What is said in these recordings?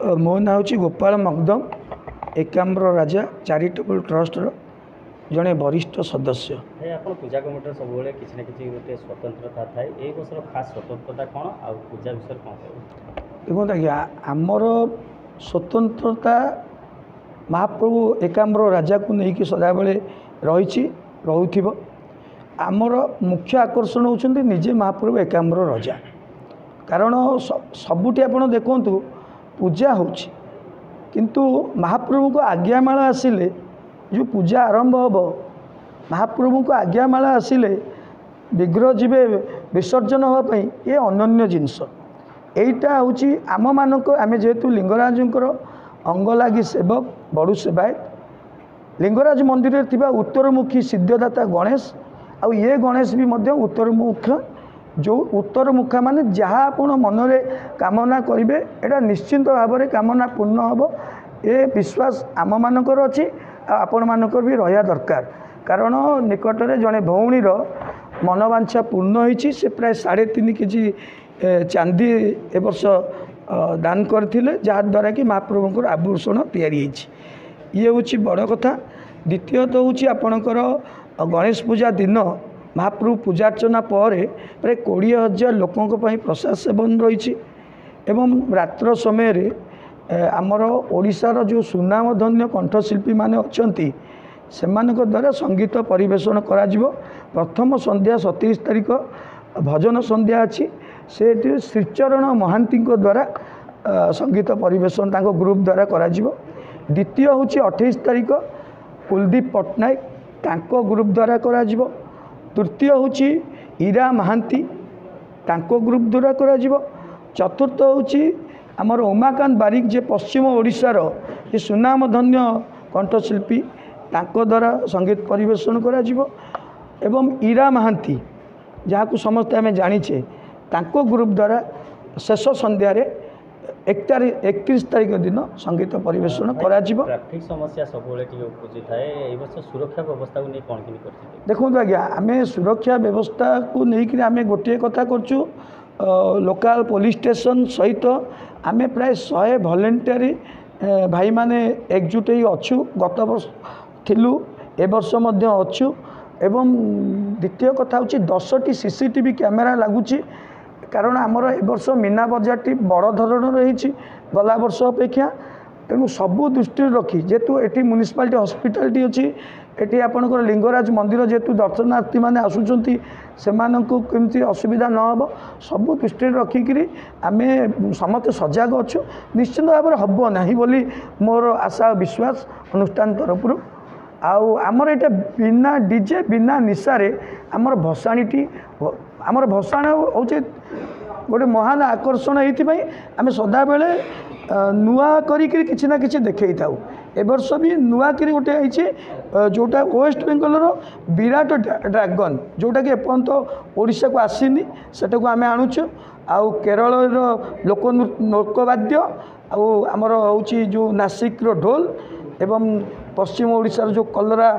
मो ना हूँ गोपाल मकदम एकाम्र राजा चैरिटेबल ट्रस्ट जड़े वरिष्ठ सदस्य। पूजा कमिटी सब किसी ना कि गोटे स्वतंत्रता थाए ए वर्षर खास स्वतंत्रता कौन आ पूजा विषय कौन देखो आज्ञा आमर स्वतंत्रता महाप्रभु एकाम्र राजा को लेकिन सदाबले रही रोथ आमर मुख्य आकर्षण होती निजे महाप्रभु एकाम्र राजा कारण सबुठी आप देखु पूजा होची किंतु महाप्रभु को आज्ञामाला आसिले जो पूजा आरंभ हम महाप्रभु को आज्ञामाला आसिले विग्रह जीवे विसर्जन होगापी ये अनन्य जिनस यहीटा हूँ आम मानक आम जेहेतु लिंगराजंकर अंग लगी सेवक बड़ू सेवायत लिंगराज मंदिर में उत्तरमुखी सिद्धदाता गणेश आ ये गणेश भी उत्तरमुख जो उत्तरमुखा माने जहाँ आप मनरे कामना करेंगे एटा निश्चिंत भाव में कामना पूर्ण हम ये विश्वास आम मानकर अच्छी आपण मानकर भी रहा दरकार कारण निकटरे जड़े भौणीर मनोवांछा पूर्ण होती से प्राय 3.5 केजी चांदी ए वर्ष दान करथिले जहाद्वारा कि महाप्रभुंकर आभूषण तैयारी ये हूँ बड़ कथा। द्वितीयत हूँ आपणकर गणेश पूजा दिन महाप्रभु पूजार्चना पर प्राय 20,000 लोकों प्रसाद सेवन रही एवं रात्र समय आमर ओडिशार जो सुनामधन्य कंठशिल्पी माने अछंती सेमानक द्वारा संगीत परिवेषण करा जिवो। प्रथम संध्या 27 तारिख भजन संध्या अच्छी से श्रीचरण महांती द्वारा संगीत परिवेषण तांको ग्रुप द्वारा करा जिवो। द्वितीय हूँ 28 तारिख कुलदीप पट्टनायक तांको ग्रुप द्वारा करा जिवो। तृतीय हूँ ईरा महांती तांको ग्रुप द्वारा करा जिवो। चतुर्थ हूँ आमर उमाकांत बारिक जे पश्चिम ओडिशार ये सुनामधन्य कंठशिल्पी तांको द्वारा संगीत परिवेषण करा जिवो। एवं ईरा महांती जहाँ को समस्त आम जानीचे तांको ग्रुप द्वारा शेष संध्यारे 31 तारिख दिन संगीत परिवेषण करा जिवो। ट्रैफिक समस्या सब उपस्थित थाए ए वर्ष सुरक्षा व्यवस्था को नहीं कौन कर देखो आज्ञा आम सुरक्षा व्यवस्था को लेकिन आम गोटे कथा करचु लोकल पुलिस स्टेशन सहित आम प्राय 100 वॉलंटियर भाई माने एकजुट ही अच्छु गत वर्ष थिलु ए वर्ष मध्य अच्छु एवं द्वितीय कथा हूँ 10टी सीसीटीवी कैमेरा लगुच कारण आमर ए वर्ष मीना बजारटी बड़ धरण रही गला वर्ष अपेक्षा तेणु सबू दृष्टि रखी जेहेतु ये म्युनिसिपालिटी हॉस्पिटल अच्छी ये आपंकर लिंगराज मंदिर जेहेतु दर्शनार्थी मैंने आसुँच से कमी असुविधा न हो सबू दृष्टि रखिकी आम समस्त सजग अच्छु निश्चित भाव में हम ना बोली मोर आशा विश्वास अनुष्ठान तरफ आउ आमर ये बिना डीजे बिना निशारे आमर भसाणी आमर भसाण हूँ गोटे महान आकर्षण ये आम सदा बेले नुआ करी किसी ना कि देखई था ए वर्ष भी नुआ करी गोटे है जोटा वेस्ट बेंगल विराट ड्रागन जोटा कि एपर्यंत ओडिशा को आसीनी सेटा को आम आणुचु आउ केरल लोकवाद्य आमर हूँ जो नासिक ढोल एवं पश्चिम ओडिशार जो कलरा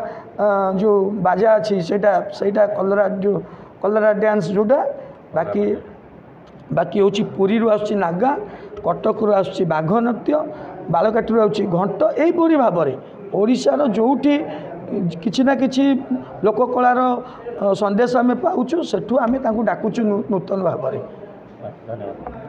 जो बाजा अच्छी सेटा कलरा जो कलरा डांस जोटा बाकी बाकी हूँ पुरी आसुची नागा कटक आसुची बाघ नृत्य बालकाटी आसुची घंट यहीपरी भाव में ओडिशार जोठी किछि ना किछि लोककलार संदेश आम पाऊँ सेठू आम डाकुचु नूतन भाव में। धन्यवाद।